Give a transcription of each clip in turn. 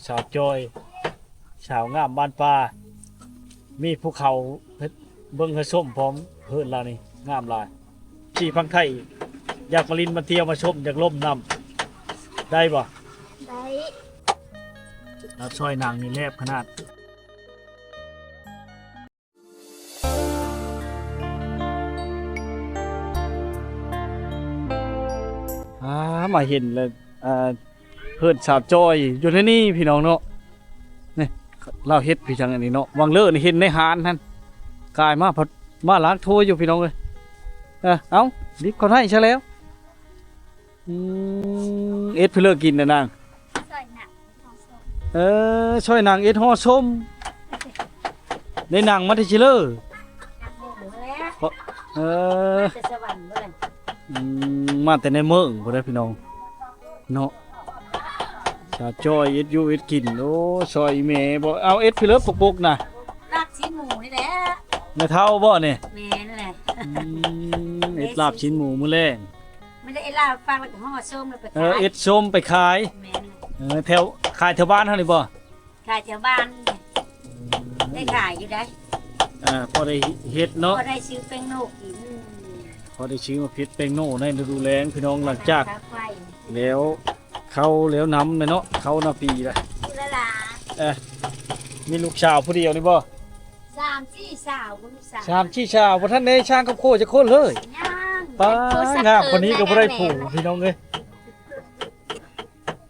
สาวจอยสาวงามบ้านป่ามีภูเขาเบิ่งให้ส้มพร้อมเพิ่นลานี่งามหลายที่พังไทยอยากมาลินมาเที่ยวมาชมอยากล่มน้ำได้บ่ ได้ แล้วช่อยนางนี่แลบขนาดมาเห็นเลยเพิ่นสาวจอยอยู่ในนี่พี่น้องเนาะนี่เราเฮ็ดพี่จังอันนี้เนาะวังเลิศนี่เห็นในหานท่านกลายมาพัดมาล้างถ้วยอยู่พี่น้องเลยเอ้าดิบเขาให้ใช่แล้วเอ็ดเพื่อเลิกกินนะนาง ใส่หนักทองส้ม ช่วยนางเอ็ดห่อส้มในนางมัธยชิเลอร์ นักโบกแล้วจะสวรรค์เลย มาแต่ในเมืองพอได้พี่น้องเนาะชาจอยเอ็ดยูเอ็ดกินโอ้ซอยแม่บ่เอาเอ็ดพี่เลิฟปกๆนะ ลาบชิ้นหมูนี่แหละ แม่เท่าบ่เนี่ย แม่นั่นแหละ เอ็ดลาบชิ้นหมูมื้อแรง ไม่ได้ลาบฟังแล้วก็ห่อส้มแล้วไปขาย เอ็ดส้มไปขาย แม่นั่น แถวขายแถวบ้านเฮานี่บ่ ขายแถวบ้านได้ขายอยู่ได้ พอได้เฮ็ดเนาะ ก็ได้ซื้อแป้งโนกกิน พอได้ชื่อมาพิษแป้งโน่ในฤดูแล้งพี่น้องหลังจาก ค่ไฟ แล้วเข้าแล้วน้ำเลยเนาะเข้าหน้าปีละ คือละลา มีลูกสาวผู้เดียวนี่บ่ สามสี่สาวคุณลูกสาว ชามชี้ชาวบ่ทันได้ช่างกับโคจะโคนเลย ย่าง ป้างามคนนี้ก็บ่ได้ผูกพี่น้องเอ้ย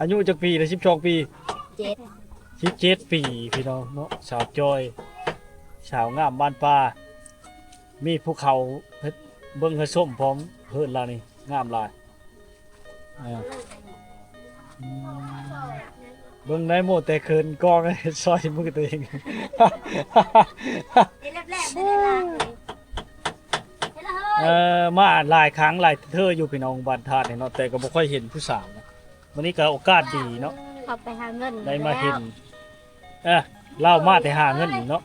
อายุจักปีละ12 ปี 7 17 ปีพี่น้องเนาะสาวจอยสาวงามบ้านป่ามีภูเขาเบิ่งให้ส้มพร้อมเพิ่นลานี่งามหลายเบิ่งได้หมดแต่เคินกองให้ซอยมือตัวเอง แรกๆไม่ได้ลาเลยเห็นแล้วเฮ้ย มาหลายครั้งหลายเธออยู่พี่น้องบ้านธาตุเนาะแต่ก็บ่ค่อยเห็นผู้สาวนะวันนี้ก็โอกาสดีเนาะ เขาไปหาเงิน ได้มาเห็นเล่ามาแต่หาเงินเนาะ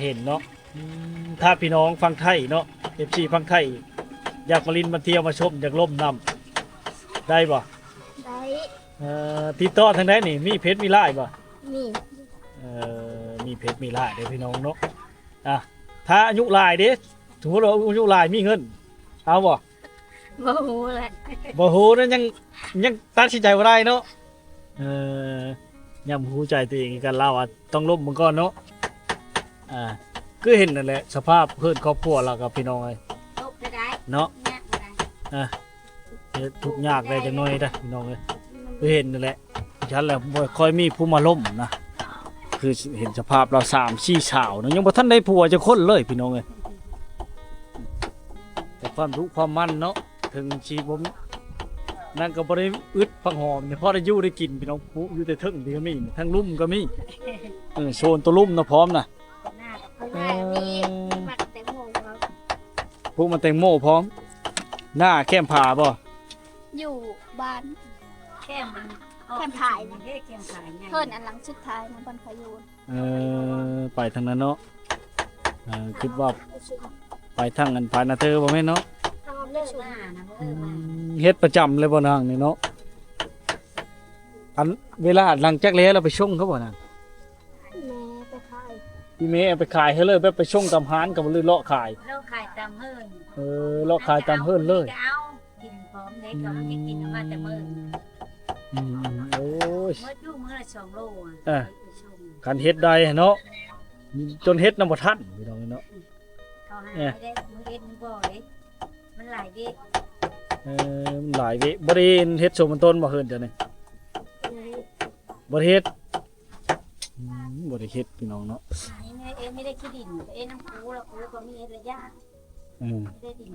เห็นเนาะถ้าพี่น้องฟังไทยเนาะ FC ฟังไทยอยากมาลินมาเที่ยวมาชมอยากล่มน้ำได้บ่ ได้ ติดต่อทางใดนี่มีเพจมีไลน์บ่ นี่ มีเพจมีไลน์เด้อพี่น้องเนาะถ้าอายุหลายเด้สมมุติว่าอายุหลายมีเงินเอาบ่ บ่ฮู้แหละ บ่ฮู้นั้นยังตัดสินใจบ่ได้เนาะยังบ่ฮู้ใจตัวเองกันเล่าต้องล้มมันก่อนเนาะก็เห็นนั่นแหละสภาพเพื่อนครอบครัวเรากับพี่น้องไอ้ ตกได้ เนาะ เนี่ยได้ ทุกข์ยากได้จังน้อยเด้อพี่น้องเอ้ยก็เห็นนั่นแหละฉันแหละบ่ค่อยมีผู้มาล้มนะคือเห็นสภาพเรา3-4สาวเนาะยังบ่ทันได้ผัวจะคนเลยพี่น้องเอ้ยแต่ความรู้ความมั่นเนาะถึงชีบ่นั่นก็บ่ได้อึดพังหอมเนี่ยพอได้อยู่ได้กินพี่น้องผู้อยู่แต่เทิงนี่ก็มีทั้งลุ่มก็มีโซนตัวลุ่มนะพร้อมนะ หน้ากับข้างหน้ามีมักแต่โมงครับ พวกมันแตงโมพร้อมหน้าแก้มผาบ่ อยู่บ้าน แก้มมัน แก้มถ่าย นะแก้มถ่ายไง เพิ่นอันหลังสุดท้ายนะบนพายุน ไปทางนั้นเนาะคิดว่าไปทางกันพานาเธอบ่แม่นเนาะ ทำเลิกมานะเลิกมา เฮ็ดประจำเลยบ่นางนี่เนาะอันเวลาหลังจากแล้วเราไปส่งเขาบ่นาง แม่ไปขาย พี่เมย์เอาไปขายให้เลยแบบไปส่งตามร้านกับเลยเลาะขาย เลิกขายตามเฮิร์น เลาะขายตามเพิ่นเลย เอากินพร้อมได้ก็ให้กินเอามาแต่เมื่อ โอ้ย เมื่อจู่เมื่อละ2 โล ไปชม การเฮ็ดได้เนาะจนเฮ็ดนำบ่ทันพี่น้องเนาะ เขาหาไม่ได้มือเอ็ดมือบ่อยมันหลายเด็ก มันหลายเวบ่ได้เฮ็ดสมมันต้นบ่เฮินจ้ะนี่บ่ได้เฮ็ดบ่ได้เฮ็ดพี่น้องเนาะ เอ็ดไม่ได้ขี้ดินเอ็ดน้ำคูแล้วคูก็มีเอ็ดระยะไม่ได้ดิน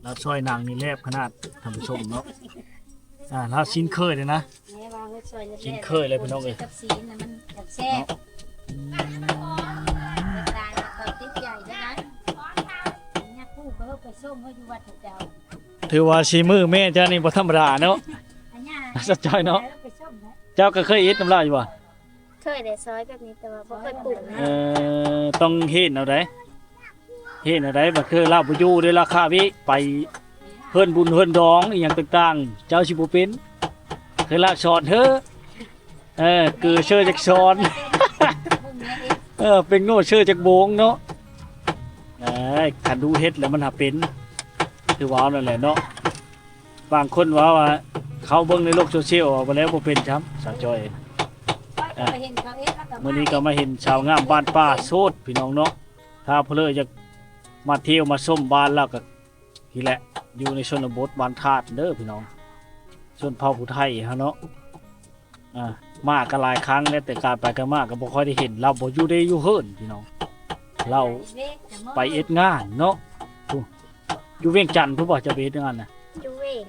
แล้วช่อยนางนี่แลบขนาดท่านผู้ชมเนาะแล้วชิ้นเคยเลยนะ แม่วางไว้ซอย กินเคยเลยพี่น้องเอ้ย กับสีนะมันกับแซ่บตายแล้วก็ติดใหญ่ด้วยนะเนี่ยคู่ก็ไปส่งเขาอยู่วัดเจ้า ถือว่าชีมือแม่เจ้านี่บ่ธรรมดาเนาะ อันนี้ สัจจอยเนาะ ไปส่งนะ เจ้าก็เคยเอ็ดน้ำลายอยู่บ่ เคยได้ซอยแบบนี้แต่ว่าบ่เคยปลูกนะ ต้องเฮ็ดเอาได้เฮ็ดเอาได้บ่คือลาบ่อยู่ด้วยราคาวิไปเพิ่นบุญเพิ่นดองอีหยังต่างๆเจ้าสิบ่เป็นเคยลากสอนเถอะ คือเชื่อจากช้อน เป็นโง่เชื่อจากโบงเนาะคันดูเฮ็ดแล้วมันหาเป็นคือว้าวนั่นแหละเนาะบางคนว่าเขาเบิ่งในโลกโซเชียลว่าแล้วบ่เป็นครับสาวจอยมื้อนี้ก็มาเห็นชาวงามบ้านป่าโซดพี่น้องเนาะถ้าเพลออยากมาเที่ยวมาชมบ้านแล้วก็นี่แหละอยู่ในชนบทบ้านธาตุเด้อพี่น้องชนเผ่าผู้ไทยฮะเนาะมากันหลายครั้งแล้วแต่การไปกันมาก็บ่ค่อยได้เห็นเราบ่อยู่ได้อยู่เฮิรนพี่น้องเราไปเอ็ดงานเนาะอยู่เวียงจันทน์พุ่นบ่จะไปเอ็ดงานน่ะ อยู่เวง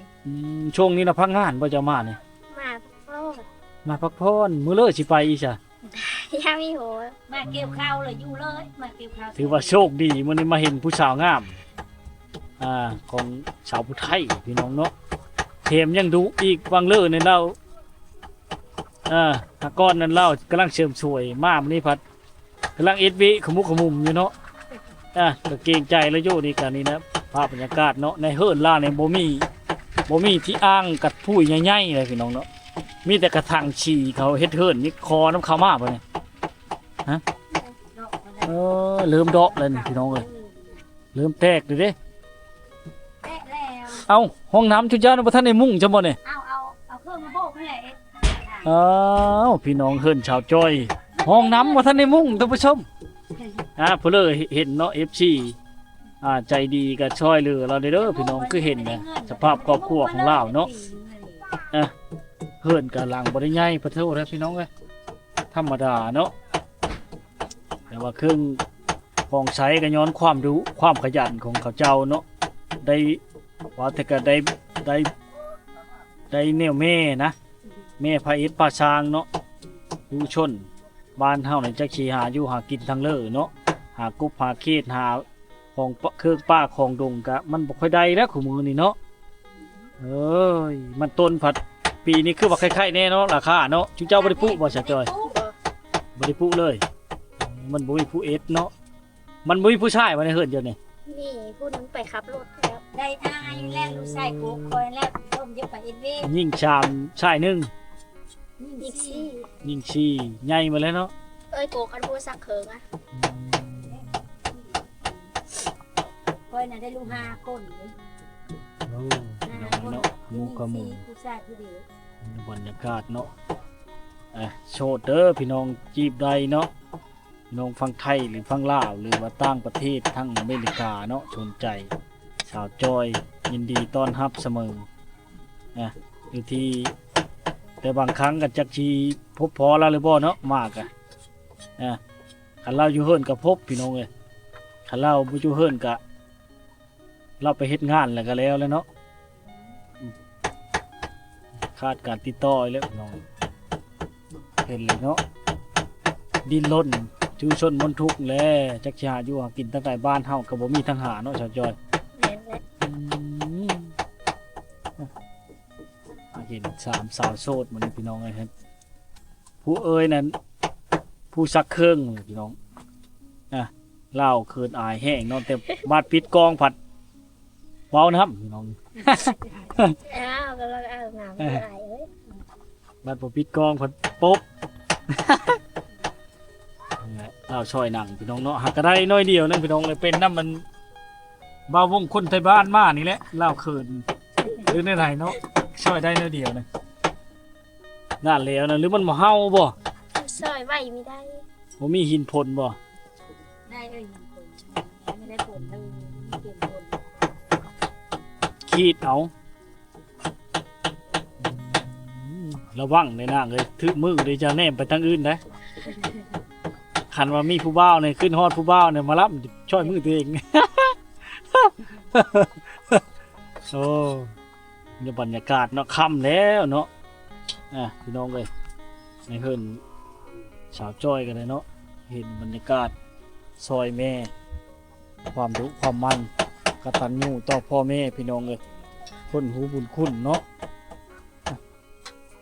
ช่วงนี้นะพักงานบ่จะมานี่ มาพ่อ มาพักผ่อนมื้อเลยสิไปอีจ้ะ ยังมีโห มาเกี่ยวข้าวเลยอยู่เลยมาเกี่ยวข้าว ถือว่าโชคดีมื้อนี้มาเห็นผู้สาวงามของชาวผู้ไทยพี่น้องเนาะเทมยังดูอีกวางเลอเนี่ยเราถ้าก้อนนั้นเรากำลังเสริมสวยมากมื้อนี้พัดกำลังเอ็ดวิขมุกขมุมอยู่เนาะก็เกรงใจแล้วอยู่นี่กันนี่นะภาพบรรยากาศเนาะในเฮิรนล่าเนี่ยบ่มีที่อ้างกัดผู้ใหญ่ๆเลยพี่น้องเนาะมีแต่กระถางฉี่เขาเฮ็ดเฮิรนนี่คอน้ำข้าวมาบ่เนี่ยเริ่มเดาะเลยนี่พี่น้องเอ้ยเริ่มแตกเลยเด้ แตะแล้ว เอ้าห้องน้ำชุดยานบ่ทันได้มุ่งจังบ่เนี่ย เอาเครื่องมาโบกนี่แหละ อ้าวพี่น้องเฮิรนชาวจ้อยห้องน้ำบ่ทันได้มุ่งท่านผู้ชมเพิ่นเลยเห็นเนาะ FC ใจดีก็ช่วยเหลือเราเด้อพี่น้องคือเห็นนะสภาพครอบครัวของเราเนาะเฮิรนกำลังบ่ได้ใหญ่พะเท่าแล้วพี่น้องเอ้ยธรรมดาเนาะแต่ว่าเครื่องของใช้ก็ย้อนความรู้ความขยันของเขาเจ้าเนาะได้ว่าแต่ก็ได้แนวแม่นะแม่พระอิฐป่าช้างเนาะอยู่ชนบ้านเฮานี่จักสิหาอยู่หากินทางเลอเนาะหากบหาเขตหาของเครื่องป้าของดงกะมันบ่ค่อยได้แล้วคู่มือนี่เนาะมันต้นผัดปีนี้คือว่าคล้ายๆแน่เนาะราคาเนาะจุเจ้าบ่ได้ปลูกบ่ซะจอยบ่ได้ปลูกเลยมันบ่มีผู้เอ็ดเนาะมันบ่มีผู้ชายว่าในเฮิรนเดียวนี่ นี่ผู้นึงไปขับรถแล้ว ได้อายแล้วลูกชายกูคอยแล้วต้มเยอะไปเอ็ดเว้ ยิ่งชามชายหนึง อีกซี่ ยิ่งชีใหญ่มาแล้วเนาะ เอ้ยโกกันผู้สักเขิงอ่ะ คอยน่ะได้ลูก5คนเลย โอ้ 5คน เนาะหมูกับหมู ผู้ชายผู้เดียว บรรยากาศเนาะโชว์เด้อพี่น้องจีบใดเนาะพี่น้องฟังไทยหรือฟังลาวหรือว่าต่างประเทศทั้งอเมริกาเนาะสนใจสาวจอยยินดีต้อนรับเสมออยู่ที่แต่บางครั้งก็จักชีพบพอแล้วหรือบ่เนาะมากคันเราอยู่เฮิรนก็พบพี่น้องเอ้ยคันเราบ่อยู่เฮิรนก็เราไปเฮ็ดงานแล้วก็แล้วเนาะขาดการติดต่อแล้วพี่น้องเห็นเลยเนาะดินล้นชูชนมนทุกข์แลจักสิหาอยู่หากินตั้งแต่บ้านเฮาก็บ่มีทางหาเนาะชาวจอย แม่นและ เห็น3สาวโสดมันพี่น้องเอ้ยครับผู้เอ้ยนั้นผู้ซักเครื่องพี่น้องเล่าคืนอายแห้งเนาะแต่บาดปิดกองผัดเว้านะครับพี่น้อง อ้าวก็เราเอาน้ำไปเอ้ย บาดบ่ปิดกองผัดปุ๊บ เล่าช่อยหนังพี่น้องเนาะหากก็ได้น้อยเดียวนึงพี่น้องเลยเป็นน้ำมันบ่าวงคนไทยบ้านมานี่แหละเล่าคืนหรือในไหนเนาะช่วยได้น้อยเดียวนึงนั่นแล้วนะหรือมันบ่เฮาบ่ ซอยไหวไม่ได้ บ่มีหินพลบ่ ได้เลยไม่ได้ผลเลยไม่เปลี่ยนผล ขีดเอาระวังในนางเลยถือมือเลยจะแนมไปทางอื่นนะคันว่ามีผู้บ่าวเนี่ยขึ้นฮอดผู้บ่าวเนี่ยมารับช่วยมือตัวเอง โอ้เนี่ยบรรยากาศเนาะค่ำแล้วเนาะพี่น้องเลยในเฮิรนสาวจ้อยกันเลยเนาะเห็นบรรยากาศซอยแม่ความรู้ความมันกตัญญูต่อพ่อแม่พี่น้องเลยคนหูบุญคุณเนาะ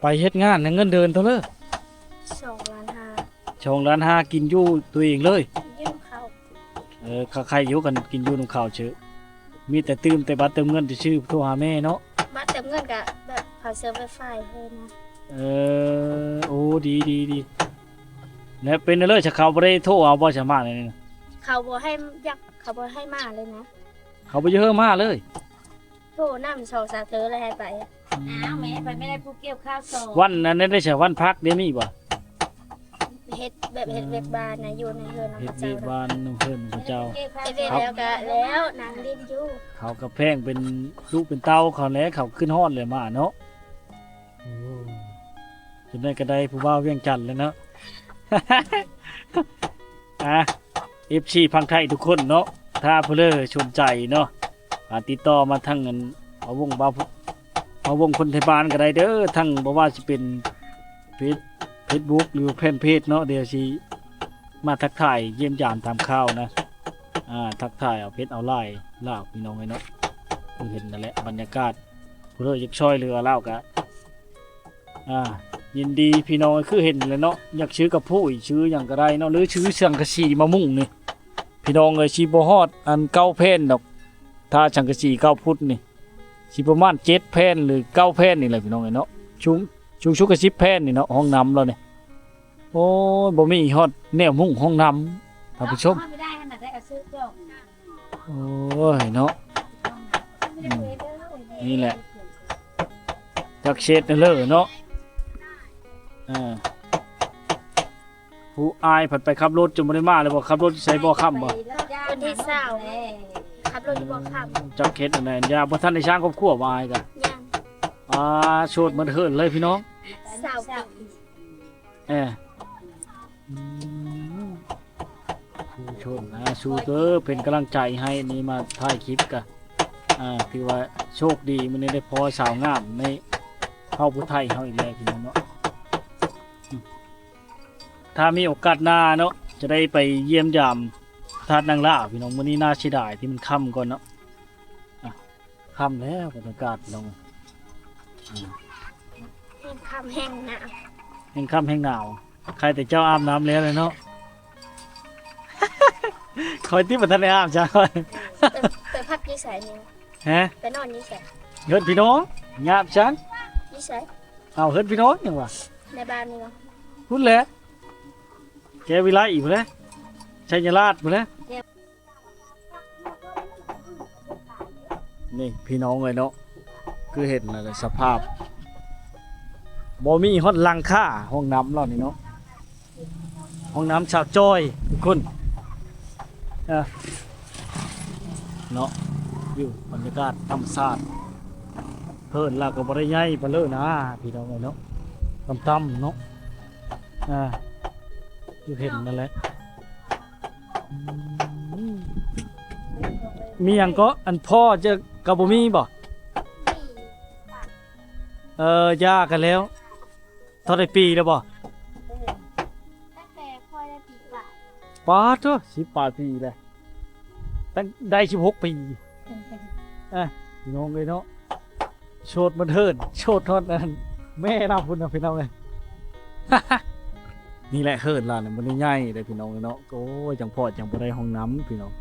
ไปเฮ็ดงานเงินเดินเท่าเลย 2,500,000 2,500,000กินอยู่ตัวเองเลย ยืมเขา ใครอยู่กันกินอยู่นำข้าวเชอะมีแต่ตื่มแต่บัตรเติมเงินที่ชื่อโทรหาแม่เนาะ บัตรเติมเงินก็แบบเขาเซิร์ฟไวไฟเพิ่นนะ เอโอ้ดีดีดีแล้วเป็นเลยจะเขาบ่ได้โทรเอาบ่จะมาเลยนะ เขาบ่ให้ยักเขาบ่ให้มาเลยนะ เขาบ่เยอะมาเลย โทรนำ2-3เธอเลยให้ไป อ้าวแม่ไปไม่ได้ผู้เกี่ยวข้าวสอง วันนั้นได้ใช่วันพักเดี๋ยวนี้บ่ เฮ็ดแบบเฮ็ดเวกบ้านนะอยู่ในเฮือน เฮ็ด ของ เวี เจ้าย กบ้านน้องเพิ่นของเจ้า เกี่ยวข้าว เฮ็ดเวกแล้วก็แล้วนางดินอยู่ เขากระแพงเป็นลูกเป็นเต้าเขาแล้วเขาขึ้นฮอดเลยมาเนาะโอ้จนได้ก็ได้ผู้บ่าวเวียงจันทน์แล้วเนาะ อ่ะ FC พังไทยทุกคนเนาะถ้าผู้เลอชมใจเนาะติดต่อมาทางเงินเอาวงบ่าวเอาวงคนไทยบ้านก็ได้เด้อทั้งบ่ว่าสิเป็นเฟซบุ๊กหรือแฟนเพจเนาะเดี๋ยวสิมาทักทายเยี่ยมยามตามข่าวนะทักทายเอาเพจเอาไลน์ลาวพี่น้องไว้เนาะคือเห็นนั่นแหละบรรยากาศผู้เลออยากช่วยเหลือลาวกะยินดีพี่น้องคือเห็นเลยเนาะอยากซื้อกับผู้อีกซื้ออย่างก็ได้เนาะหรือซื้อเสียงกระสีมามุ่งนี่พี่น้องเอ้ยชีบ่ฮอดอัน9แผ่นดอกถ้าสังกะสี9ฟุตนี่สิประมาณ7แผ่นหรือ9แผ่นนี่แหละพี่น้องเอ้ยเนาะชุกกระ10แผ่นนี่เนาะห้องน้ำเราเนี่ยโอ้ยบ่มีฮอดแนวมุ่งห้องน้ำท่านผู้ชม ไม่ได้ขนาดได้เอาซื้อจอก โอ้ยเนาะนี่แหละจักเช็ดนั่นเลยเนาะผู้อายผัดไปขับรถจนบ่ได้มาเลยบ่ขับรถใส่บ่ค่ำบ่ วันที่20ขับรถอยู่บ่ค่ำ จักเฮ็ดอันนั้นยาบ่ทันได้สร้างครอบครัวบ่อายกะ ยัง โชดมันเฮินเลยพี่น้อง 20ปี เออโชดสู้เด้อเป็นกำลังใจให้นี่มาถ่ายคลิปกะถือว่าโชคดีมื้อนี้ได้พอสาวงามในเฮาผู้ไทยเฮาอีกแล้วพี่น้องเนาะถ้ามีโอกาสหน้าเนาะจะได้ไปเยี่ยมยามทาสนางล่าพี่น้องมื้อนี้น่าเสียดายที่มันค่ำก่อนเนาะค่ำแล้วบรรยากาศพี่น้อง แห้งค่ำแห้งหนาว แห่งค่ำแห่งหนาวใครแต่เจ้าอาบน้ำแล้วเลยเนาะ คอยที่บันทันได้อาบจ้า ไปพักยี่ไสนี่ ฮะ ไปนอนยี่ไส เฮิดพี่น้องหยาบจัง ยี่ไส เอาเฮิดพี่น้องยังวะ ในบ้านนี่บ่ พูดเลยแกวิไลอีกเลยชัยราชหมดเลยนี่พี่น้องเลยเนาะคือเห็นเลยสภาพบ่มีฮอดหลังค่าห้องน้ำเรานี่เนาะห้องน้ำชาวจอยทุกคนเนาะวิวบรรยากาศธรรมชาติเพิ่นลาก็บ่ได้ใหญ่ปานเลยนะพี่น้องเลยเนาะต่ำๆเนาะอยู่เห็นนั่นแหละมีหยังก็อันพ่อจะกับบ่มีบ่ยากันแล้วเท่าได้ปีแล้วบ่ ตั้งแต่พ่อได้ปีกว่า ปาดเถอะ18 ปีเลยตั้งได้16 ปีพี่น้องเลยเนาะโชดมันเทินโชดทอดนั้นแม่นำพุ่นนะพี่น้องเลย นี่แหละเฮิร์นล่ะเนี่ยมันได้ใหญ่เลยพี่น้องเลยเนาะโอ้ยจังพอจังบ่ได้ห้องน้ำพี่น้อง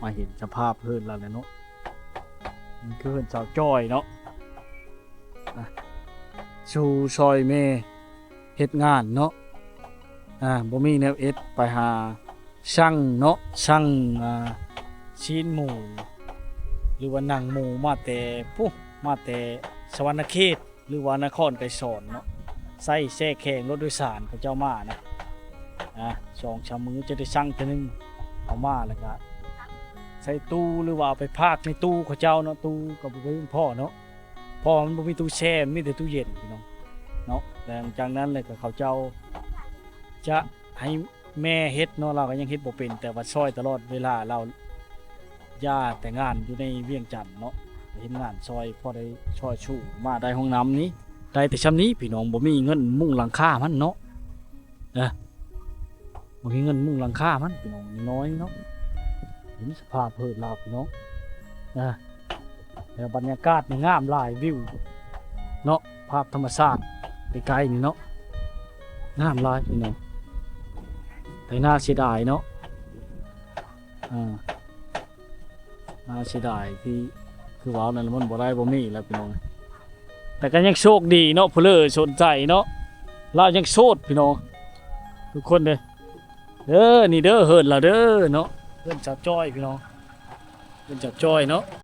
มาเห็นสภาพเฮิร์นล่ะเลยเนาะมันคือเฮิร์นสาวจ้อยเนาะชูซอยเมเฮ็ดงานเนาะบ่มีแนวเอ็ดไปหาช่างเนาะช่างชิ้นหมูหรือว่าหนังหมูมาแต่มาแต่สวรรณเขตหรือว่านครไกรสอนเนาะใส่แช่แข่งรถโดยสารพระเจ้ามานะ2 ชามมือจะได้สั่งเทื่อนึงเอามาแล้วก็ใส่ตู้หรือว่าเอาไปพากในตู้เขาเจ้าเนาะตู้ก็บ่มีพ่อเนาะพ่อมันบ่มีตู้แช่มีแต่ตู้เย็นพี่น้องเนาะหลังจากนั้นเลยก็เขาเจ้าจะให้แม่เฮ็ดเนาะเราก็ยังเฮ็ดบ่เป็นแต่ว่าซอยตลอดเวลาเราย่าแต่งานอยู่ในเวียงจันทน์เนาะเฮ็ดงานซอยพอได้ช่วยชูมาได้ห้องน้ำนี้ได้แต่ชั้นนี้พี่น้องบ่มีเงินมุงหลังคามันเนาะบ่มีเงินมุงหลังคามันพี่น้องน้อยเนาะเห็นสภาพเพิ่นลาวพี่น้องแล้วบรรยากาศนี่งามหลายวิวเนาะภาพธรรมชาติไกลๆนี่เนาะงามหลายพี่น้องแต่น่าเสียดายเนาะน่าเสียดายที่คือว้าวนั่นมันบ่ได้บ่มีแล้วพี่น้อง แต่ก็ยังโชคดีเนาะผู้เลอสนใจเนาะเรายังโสดพี่น้องทุกคนเด้อนี่เด้อเฮิร์นเราเด้อเนาะเฮิร์นจับจ้อยพี่น้องเฮิร์นจับจ้อยเนาะ